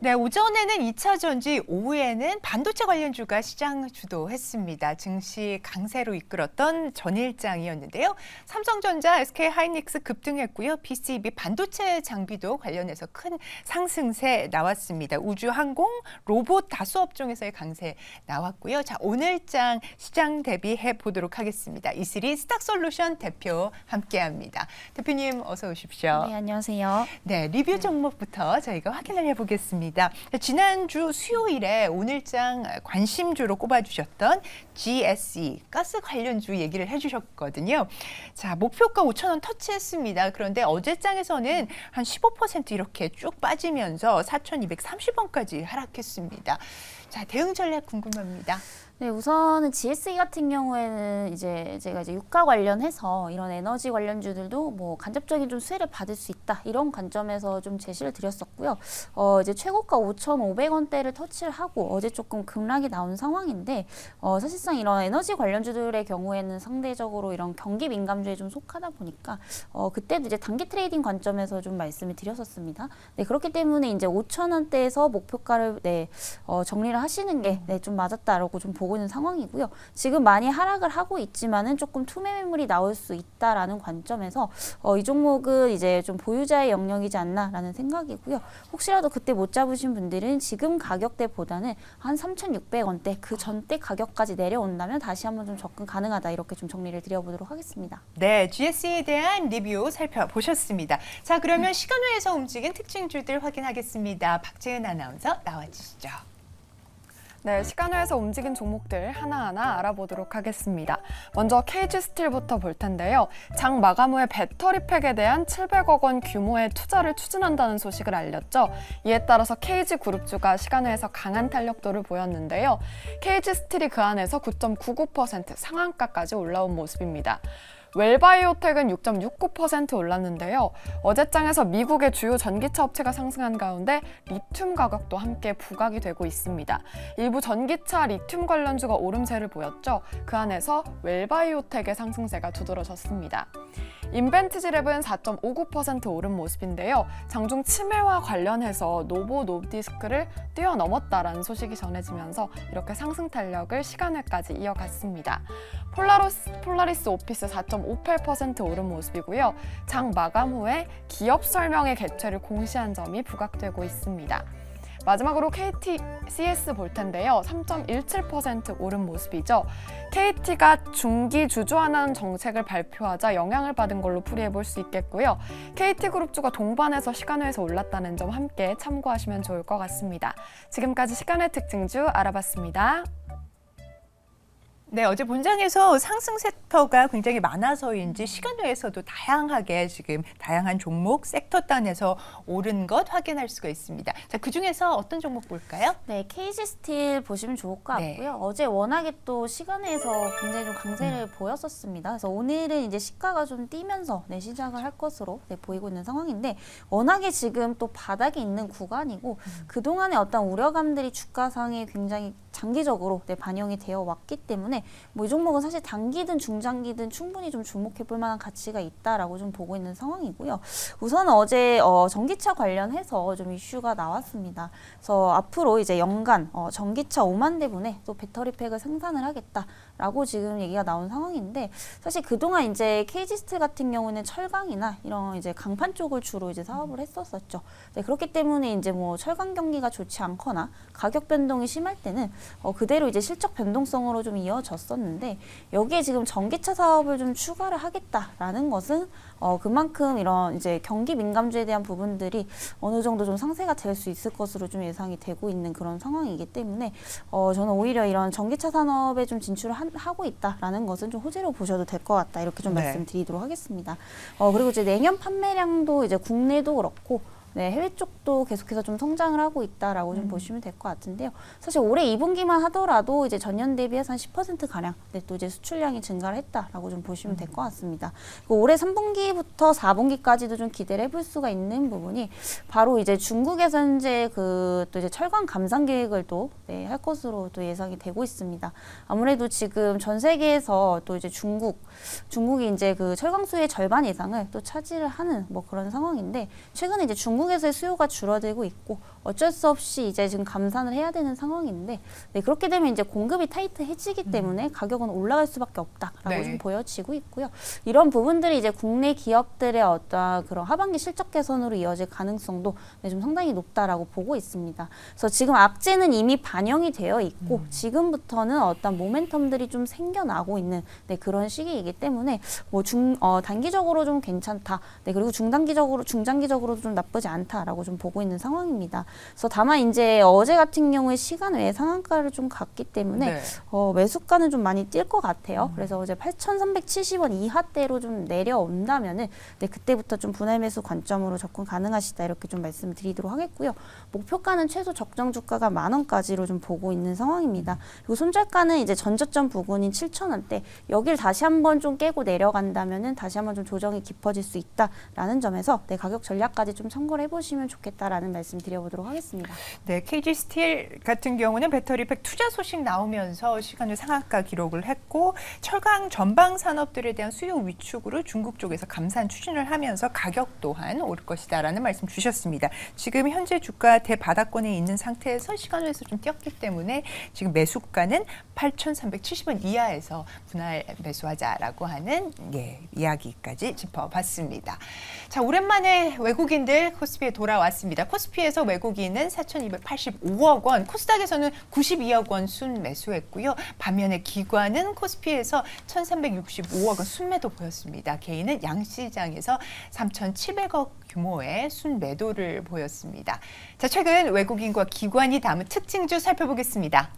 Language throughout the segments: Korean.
네, 오전에는 2차 전지, 오후에는 반도체 관련주가 시장 주도했습니다. 증시 강세로 이끌었던 전일장이었는데요. 삼성전자, SK하이닉스 급등했고요. PCB 반도체 장비도 관련해서 큰 상승세 나왔습니다. 우주, 항공, 로봇 다수 업종에서의 강세 나왔고요. 자, 오늘장 시장 대비해 보도록 하겠습니다. 이슬이 스탁솔루션 대표 함께합니다. 대표님 어서 오십시오. 네, 안녕하세요. 네, 리뷰 종목부터 저희가 확인을 해보겠습니다. 지난주 수요일에 오늘장 관심주로 꼽아주셨던 GSE, 가스 관련주 얘기를 해주셨거든요. 자, 목표가 5,000원 터치했습니다. 그런데 어제장에서는 한 15% 이렇게 쭉 빠지면서 4,230원까지 하락했습니다. 자, 대응 전략 궁금합니다. 네, 우선은 GSE 같은 경우에는 제가 유가 관련해서 이런 에너지 관련주들도 뭐 간접적인 좀 수혜를 받을 수 있다 이런 관점에서 좀 제시를 드렸었고요. 이제 최고가 5,500원대를 터치를 하고 어제 조금 급락이 나온 상황인데 사실상 이런 에너지 관련주들의 경우에는 상대적으로 이런 경기 민감주에 좀 속하다 보니까 그때도 이제 단기 트레이딩 관점에서 좀 말씀을 드렸었습니다. 네, 그렇기 때문에 이제 5,000원대에서 목표가를 정리를 하시는 게 좀 맞았다라고 좀 보고 있는 상황이고요. 지금 많이 하락을 하고 있지만은 조금 투매 매물이 나올 수 있다라는 관점에서 이 종목은 이제 좀 보유자의 영역이지 않나라는 생각이고요. 혹시라도 그때 못 잡으신 분들은 지금 가격대보다는 한 3,600원대 그 전대 가격까지 내려온다면 다시 한번 좀 접근 가능하다 이렇게 좀 정리를 드려보도록 하겠습니다. 네, GSE에 대한 리뷰 살펴보셨습니다. 자, 그러면 시간외에서 움직인 특징주들 확인하겠습니다. 박재은 아나운서 나와주시죠. 네, 시간외에서 움직인 종목들 하나하나 알아보도록 하겠습니다. 먼저 KG스틸부터 볼 텐데요. 장 마감 후에 배터리팩에 대한 700억 원 규모의 투자를 추진한다는 소식을 알렸죠. 이에 따라서 KG그룹주가 시간외에서 강한 탄력도를 보였는데요. KG스틸이 그 안에서 9.99% 상한가까지 올라온 모습입니다. 웰바이오텍은 6.69% 올랐는데요. 어제장에서 미국의 주요 전기차 업체가 상승한 가운데 리튬 가격도 함께 부각이 되고 있습니다. 일부 전기차 리튬 관련주가 오름세를 보였죠. 그 안에서 웰바이오텍의 상승세가 두드러졌습니다. 인벤트지랩은 4.59% 오른 모습인데요. 장중 치매와 관련해서 노보 노디스크를 뛰어넘었다라는 소식이 전해지면서 이렇게 상승 탄력을 시간외까지 이어갔습니다. 폴라리스 오피스 4.58% 오른 모습이고요. 장 마감 후에 기업 설명회 개최를 공시한 점이 부각되고 있습니다. 마지막으로 KTCS 볼 텐데요. 3.17% 오른 모습이죠. KT가 중기 주주환원 정책을 발표하자 영향을 받은 걸로 풀이해 볼 수 있겠고요. KT그룹주가 동반해서 시간외에서 올랐다는 점 함께 참고하시면 좋을 것 같습니다. 지금까지 시간외 특징주 알아봤습니다. 네, 어제 본장에서 상승 섹터가 굉장히 많아서인지 시간외에서도 다양하게 지금 다양한 종목, 섹터 단에서 오른 것 확인할 수가 있습니다. 자, 그중에서 어떤 종목 볼까요? 네, KG스틸 보시면 좋을 것 네. 같고요. 어제 워낙에 또 시간에서 굉장히 좀 강세를 보였었습니다. 그래서 오늘은 이제 시가가 좀 뛰면서 시작을 할 것으로 보이고 있는 상황인데 워낙에 지금 또 바닥에 있는 구간이고 그동안의 어떤 우려감들이 주가상에 굉장히 장기적으로 반영이 되어 왔기 때문에 뭐 이 종목은 사실 단기든 중장기든 충분히 좀 주목해 볼 만한 가치가 있다라고 좀 보고 있는 상황이고요. 우선 어제 전기차 관련해서 좀 이슈가 나왔습니다. 그래서 앞으로 이제 연간 전기차 5만 대분의 또 배터리팩을 생산을 하겠다라고 지금 얘기가 나온 상황인데 사실 그동안 이제 KG스틸 같은 경우는 철강이나 이런 이제 강판 쪽을 주로 이제 사업을 했었었죠. 네, 그렇기 때문에 이제 뭐 철강 경기가 좋지 않거나 가격 변동이 심할 때는 그대로 이제 실적 변동성으로 좀 이어졌었는데 여기에 지금 전기차 사업을 좀 추가를 하겠다라는 것은 그만큼 이런 이제 경기 민감주에 대한 부분들이 어느 정도 좀 상쇄가 될 수 있을 것으로 좀 예상이 되고 있는 그런 상황이기 때문에 저는 오히려 이런 전기차 산업에 좀 진출을 하고 있다라는 것은 좀 호재로 보셔도 될 것 같다 이렇게 좀 말씀드리도록 하겠습니다. 그리고 이제 내년 판매량도 이제 국내도 그렇고 네, 해외 쪽도 계속해서 좀 성장을 하고 있다라고 좀 보시면 될 것 같은데요. 사실 올해 2분기만 하더라도 이제 전년 대비해서 한 10% 가량 또 이제 수출량이 증가를 했다라고 좀 보시면 될 것 같습니다. 올해 3분기부터 4분기까지도 좀 기대를 해볼 수가 있는 부분이 바로 이제 중국에서 현재 또 이제 철강 감산 계획을 또 할 것으로 또 예상이 되고 있습니다. 아무래도 지금 전 세계에서 또 이제 중국이 이제 그 철강 수의 절반 이상을 또 차지를 하는 뭐 그런 상황인데 최근에 이제 중국 쪽에서의 수요가 줄어들고 있고 어쩔 수 없이 이제 지금 감산을 해야 되는 상황인데 네, 그렇게 되면 이제 공급이 타이트해지기 때문에 가격은 올라갈 수밖에 없다라고 네. 좀 보여지고 있고요. 이런 부분들이 이제 국내 기업들의 어떤 그런 하반기 실적 개선으로 이어질 가능성도 네, 좀 상당히 높다라고 보고 있습니다. 그래서 지금 악재는 이미 반영이 되어 있고 지금부터는 어떤 모멘텀들이 좀 생겨나고 있는 네, 그런 시기이기 때문에 뭐 단기적으로 좀 괜찮다. 네, 그리고 중장기적으로도 좀 나쁘지 않다라고 좀 보고 있는 상황입니다. 그래서 다만 이제 어제 같은 경우에 시간 외에 상한가를 좀 갔기 때문에 네. 매수가는 좀 많이 뛸 것 같아요. 그래서 어제 8,370원 이하대로 좀 내려온다면은 네, 그때부터 좀 분할 매수 관점으로 접근 가능하시다 이렇게 좀 말씀드리도록 하겠고요. 목표가는 최소 적정 주가가 10,000원까지로 좀 보고 있는 상황입니다. 그리고 손절가는 이제 전저점 부근인 7,000원대 여길 다시 한번 좀 깨고 내려간다면은 다시 한번 좀 조정이 깊어질 수 있다라는 점에서 네, 가격 전략까지 좀 참고를 해보시면 좋겠다라는 말씀 드려보도록 하겠습니다. 네, KG 스틸 같은 경우는 배터리팩 투자 소식 나오면서 시간을 상한가 기록을 했고 철강 전방 산업들에 대한 수요 위축으로 중국 쪽에서 감산 추진을 하면서 가격 또한 오를 것이다라는 말씀 주셨습니다. 지금 현재 주가 대바닥권에 있는 상태에서 시간에서 좀 뛰었기 때문에 지금 매수가는 8,370원 이하에서 분할 매수하자라고 하는 이야기까지 짚어봤습니다. 자, 오랜만에 외국인들 코스피에 돌아왔습니다. 코스피에서 외국인은 4,285억 원, 코스닥에서는 92억 원 순매수했고요. 반면에 기관은 코스피에서 1,365억 원 순매도 보였습니다. 개인은 양시장에서 3,700억 규모의 순매도를 보였습니다. 자, 최근 외국인과 기관이 담은 특징주 살펴보겠습니다.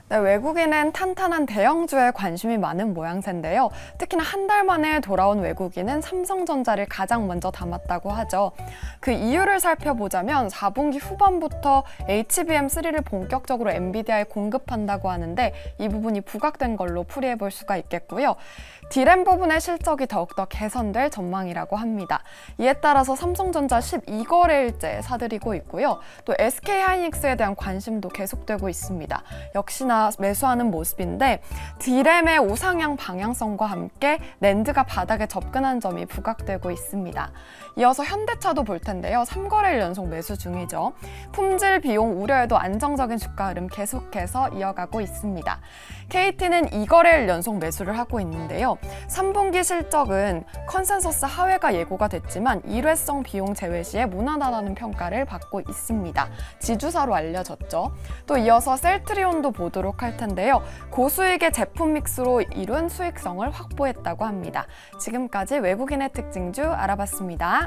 네, 외국인은 탄탄한 대형주에 관심이 많은 모양새인데요. 특히나 한 달 만에 돌아온 외국인은 삼성전자를 가장 먼저 담았다고 하죠. 그 이유를 살펴보자면 4분기 후반부터 HBM3를 본격적으로 엔비디아에 공급한다고 하는데 이 부분이 부각된 걸로 풀이해 볼 수가 있겠고요. D램 부분의 실적이 더욱더 개선될 전망이라고 합니다. 이에 따라서 삼성전자 12거래일째 사들이고 있고요. 또 SK하이닉스에 대한 관심도 계속되고 있습니다. 역시나 매수하는 모습인데 D램의 우상향 방향성과 함께 낸드가 바닥에 접근한 점이 부각되고 있습니다. 이어서 현대차도 볼 텐데요. 3거래일 연속 매수 중이죠. 품질 비용 우려에도 안정적인 주가 흐름 계속해서 이어가고 있습니다. KT는 2거래일 연속 매수를 하고 있는데요. 3분기 실적은 컨센서스 하회가 예고가 됐지만 일회성 비용 제외 시에 무난하다는 평가를 받고 있습니다. 지주사로 알려졌죠. 또 이어서 셀트리온도 보도록 할 텐데요. 고수익의 제품 믹스로 이룬 수익성을 확보했다고 합니다. 지금까지 외국인의 특징주 알아봤습니다.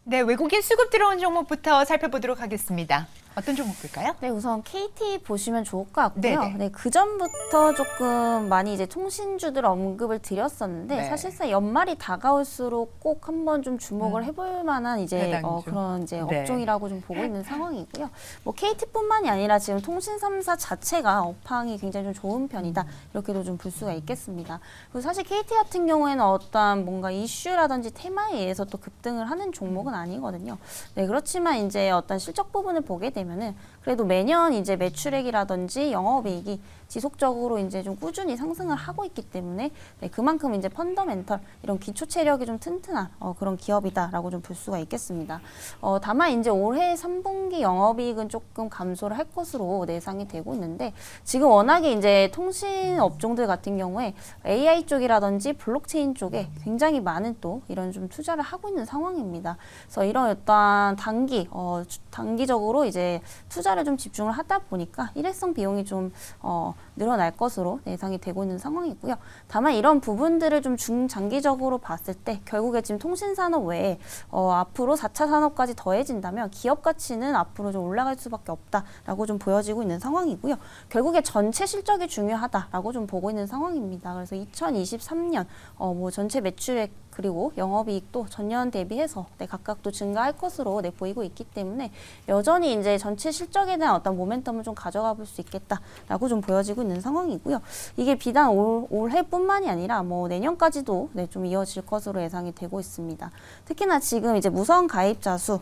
네, 외국인 수급 들어온 종목부터 살펴보도록 하겠습니다. 어떤 종목 볼까요? 네, 우선 KT 보시면 좋을 것 같고요. 네네. 네, 그 전부터 조금 많이 이제 통신주들 언급을 드렸었는데 네. 사실상 연말이 다가올수록 꼭 한번 좀 주목을 해볼 만한 이제 대단주. 그런 이제 네. 업종이라고 좀 보고 있는 상황이고요. 뭐 KT뿐만이 아니라 지금 통신 3사 자체가 업황이 굉장히 좀 좋은 편이다 이렇게도 좀 볼 수가 있겠습니다. 그리고 사실 KT 같은 경우에는 어떤 뭔가 이슈라든지 테마에 의해서 또 급등을 하는 종목은 아니거든요. 네, 그렇지만 이제 어떤 실적 부분을 보게 되면은 그래도 매년 이제 매출액이라든지 영업이익이 지속적으로 이제 좀 꾸준히 상승을 하고 있기 때문에 네, 그만큼 이제 펀더멘털 이런 기초 체력이 좀 튼튼한 그런 기업이다라고 좀 볼 수가 있겠습니다. 다만 이제 올해 3분기 영업이익은 조금 감소를 할 것으로 예상이 되고 있는데 지금 워낙에 이제 통신 업종들 같은 경우에 AI 쪽이라든지 블록체인 쪽에 굉장히 많은 또 이런 좀 투자를 하고 있는 상황입니다. 그래서 이런 어떤 단기적으로 이제 투자를 좀 집중을 하다 보니까 일회성 비용이 좀 늘어날 것으로 예상이 되고 있는 상황이고요. 다만 이런 부분들을 좀 중장기적으로 봤을 때 결국에 지금 통신산업 외에 앞으로 4차 산업까지 더해진다면 기업 가치는 앞으로 좀 올라갈 수밖에 없다라고 좀 보여지고 있는 상황이고요. 결국에 전체 실적이 중요하다라고 좀 보고 있는 상황입니다. 그래서 2023년 뭐 전체 매출액 그리고 영업이익도 전년 대비해서 각각 또 증가할 것으로 보이고 있기 때문에 여전히 이제 전체 실적에 대한 어떤 모멘텀을 좀 가져가 볼 수 있겠다라고 좀 보여지고 있는 상황이고요. 이게 비단 올해뿐만이 아니라 뭐 내년까지도 좀 이어질 것으로 예상이 되고 있습니다. 특히나 지금 이제 무선 가입자 수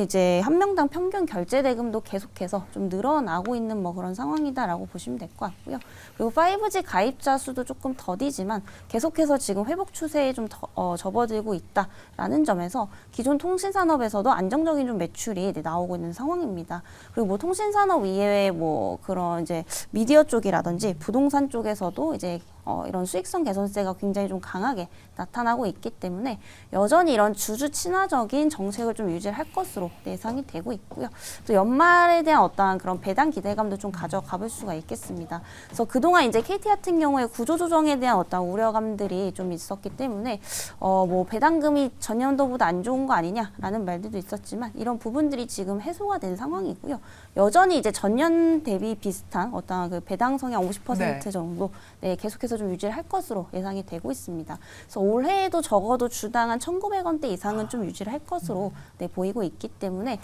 이제 한 명당 평균 결제 대금도 계속해서 좀 늘어나고 있는 뭐 그런 상황이다라고 보시면 될 것 같고요. 그리고 5G 가입자 수도 조금 더디지만 계속해서 지금 회복 추세에 좀 접어들고 있다라는 점에서 기존 통신산업에서도 안정적인 좀 매출이 나오고 있는 상황입니다. 그리고 뭐 통신산업 이외에 뭐 그런 이제 미디어 쪽이라든지 부동산 쪽에서도 이제 이런 수익성 개선세가 굉장히 좀 강하게 나타나고 있기 때문에 여전히 이런 주주 친화적인 정책을 좀 유지할 것으로 예상이 되고 있고요. 또 연말에 대한 어떠한 그런 배당 기대감도 좀 가져가 볼 수가 있겠습니다. 그래서 그동안 이제 KT 같은 경우에 구조조정에 대한 어떤 우려감들이 좀 있었기 때문에 뭐 배당금이 전년도보다 안 좋은 거 아니냐라는 말들도 있었지만 이런 부분들이 지금 해소가 된 상황이고요. 여전히 이제 전년 대비 비슷한 어떤 그 배당 성향 50% 네. 정도 계속해서 좀 유지를 할 것으로 예상이 되고 있습니다. 그래서 올해에도 적어도 주당 한 1,900원대 이상은 좀 유지를 할 것으로 보이고 있기 때문에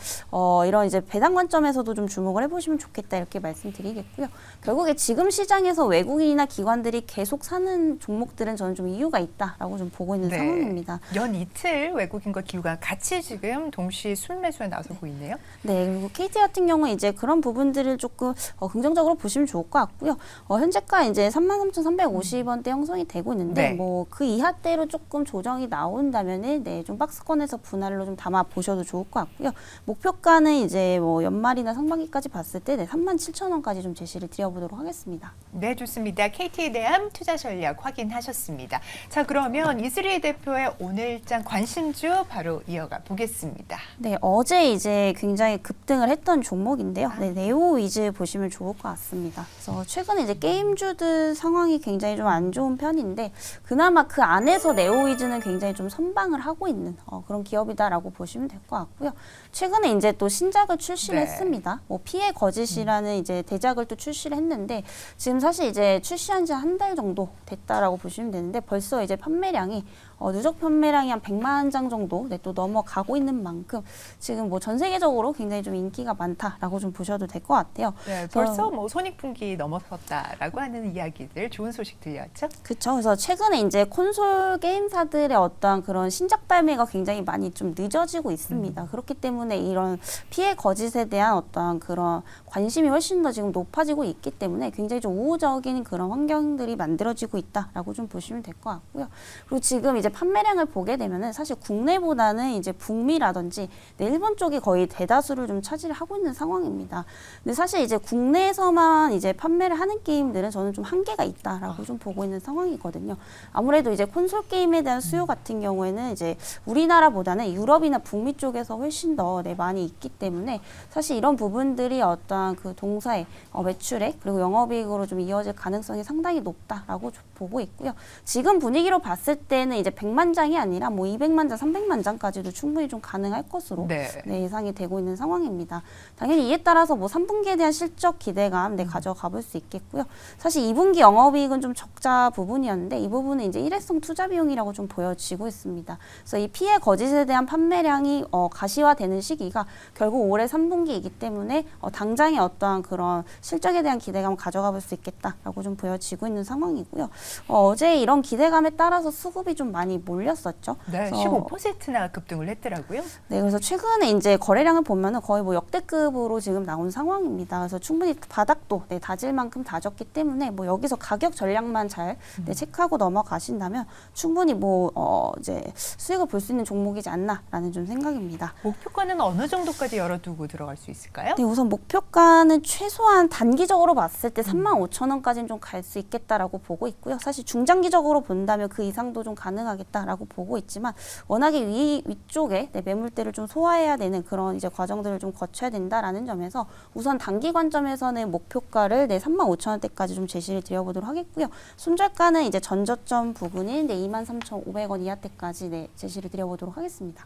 이런 이제 배당 관점에서도 좀 주목을 해보시면 좋겠다 이렇게 말씀드리겠고요. 결국에 지금 시장에서 외국인이나 기관들이 계속 사는 종목들은 저는 좀 이유가 있다라고 좀 보고 있는 네. 상황입니다. 연 이틀 외국인과 기관 같이 지금 동시 순매수에 나서고 있네요. 네, 그리고 KT 같은 경우는 이제 그런 부분들을 조금 긍정적으로 보시면 좋을 것 같고요. 현재가 이제 33,350원대 형성이 되고 있는데 네. 뭐 그 이하대로 조금 조정이 나온다면은 좀 박스권에서 분할로 좀 담아 보셔도 좋을 것 같고요. 목표가는 이제 뭐 연말이나 상반기까지 봤을 때 37,000원까지 좀 제시를 드려보도록 하겠습니다. 네, 좋습니다. KT에 대한 투자 전략 확인하셨습니다. 자, 그러면 이슬희 대표의 오늘장 관심주 바로 이어가 보겠습니다. 네, 어제 이제 굉장히 급등을 했던 종목인데요. 네, 네오위즈 보시면 좋을 것 같습니다. 그래서 최근에 이제 게임주들 상황이 굉장히 좀 안 좋은 편인데 그나마 그 안에서 네오위즈는 굉장히 좀 선방을 하고 있는 그런 기업이다라고 보시면 될 것 같고요. 최근에 이제 또 신작을 출시를 네. 했습니다. 뭐 피해 거짓이라는 이제 대작을 또 출시를 했는데 지금 사실 이제 출시한 지 한 달 정도 됐다라고 보시면 되는데 벌써 이제 판매량이 누적 판매량이 한 100만 장 정도 또 넘어가고 있는 만큼 지금 뭐 전 세계적으로 굉장히 좀 인기가 많다라고 좀 보셔도 될 것 같아요. 네, 벌써 뭐 손익분기 넘어섰다라고 하는 이야기들 좋은 소식 들렸죠? 그렇죠. 그래서 최근에 이제 콘솔 게임사들의 어떤 그런 신작 발매가 굉장히 많이 좀 늦어지고 있습니다. 그렇기 때문에 이런 피해 거짓에 대한 어떤 그런 관심이 훨씬 더 지금 높아지고 있기 때문에 굉장히 좀 우호적인 그런 환경들이 만들어지고 있다라고 좀 보시면 될 것 같고요. 그리고 지금 이제 판매량을 보게 되면은 사실 국내보다는 이제 북미라든지 일본 쪽이 거의 대다수를 좀 차지를 하고 있는 상황입니다. 근데 사실 이제 국내에서만 이제 판매를 하는 게임들은 저는 좀 한계가 있다라고 좀 보고 있는 상황이거든요. 아무래도 이제 콘솔 게임에 대한 수요 같은 경우에는 이제 우리나라보다는 유럽이나 북미 쪽에서 훨씬 더 많이 있기 때문에 사실 이런 부분들이 어떤 그 동사의 매출액 그리고 영업이익으로 좀 이어질 가능성이 상당히 높다라고 보고 있고요. 지금 분위기로 봤을 때는 이제 100만 장이 아니라 뭐 200만 장, 300만 장까지도 충분히 좀 가능할 것으로 예상이 되고 있는 상황입니다. 당연히 이에 따라서 뭐 3분기에 대한 실적 기대감 가져가 볼 수 있겠고요. 사실 2분기 영업이익은 좀 적자 부분이었는데 이 부분은 이제 일회성 투자 비용이라고 좀 보여지고 있습니다. 그래서 이 피해 거짓에 대한 판매량이 가시화되는 시기가 결국 올해 3분기이기 때문에 당장의 어떠한 그런 실적에 대한 기대감을 가져가 볼 수 있겠다라고 좀 보여지고 있는 상황이고요. 어제 이런 기대감에 따라서 수급이 좀 많이 몰렸었죠. 네, 15%나 급등을 했더라고요. 네, 그래서 최근에 이제 거래량을 보면은 거의 뭐 역대급으로 지금 나온 상황입니다. 그래서 충분히 바닥도 다질 만큼 다졌기 때문에 뭐 여기서 가격 전략만 잘 체크하고 넘어가신다면 충분히 뭐 이제 수익을 볼 수 있는 종목이지 않나라는 좀 생각입니다. 목표가는 어느 정도까지 열어두고 들어갈 수 있을까요? 네, 우선 목표가는 최소한 단기적으로 봤을 때 35,000원까지는 좀 갈 수 있겠다라고 보고 있고요. 사실 중장기적으로 본다면 그 이상도 좀 가능하겠다라고 보고 있지만 워낙에 위쪽에 매물대를 좀 소화해야 되는 그런 이제 과정들을 좀 거쳐야 된다라는 점에서 우선 단기 관점에서는 목표가를 35,000원대까지 좀 제시를 드려보도록 하겠고요. 손절가는 이제 전저점 부근인 23,500원 이하대까지 제시를 드려보도록 하겠습니다.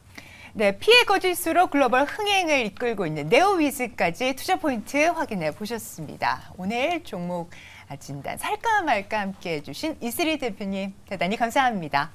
네, 피해 거짓으로 글로벌 흥행을 이끌고 있는 네오위즈까지 투자 포인트 확인해 보셨습니다. 오늘 종목 진단 살까 말까 함께 해주신 이슬희 대표님 대단히 감사합니다.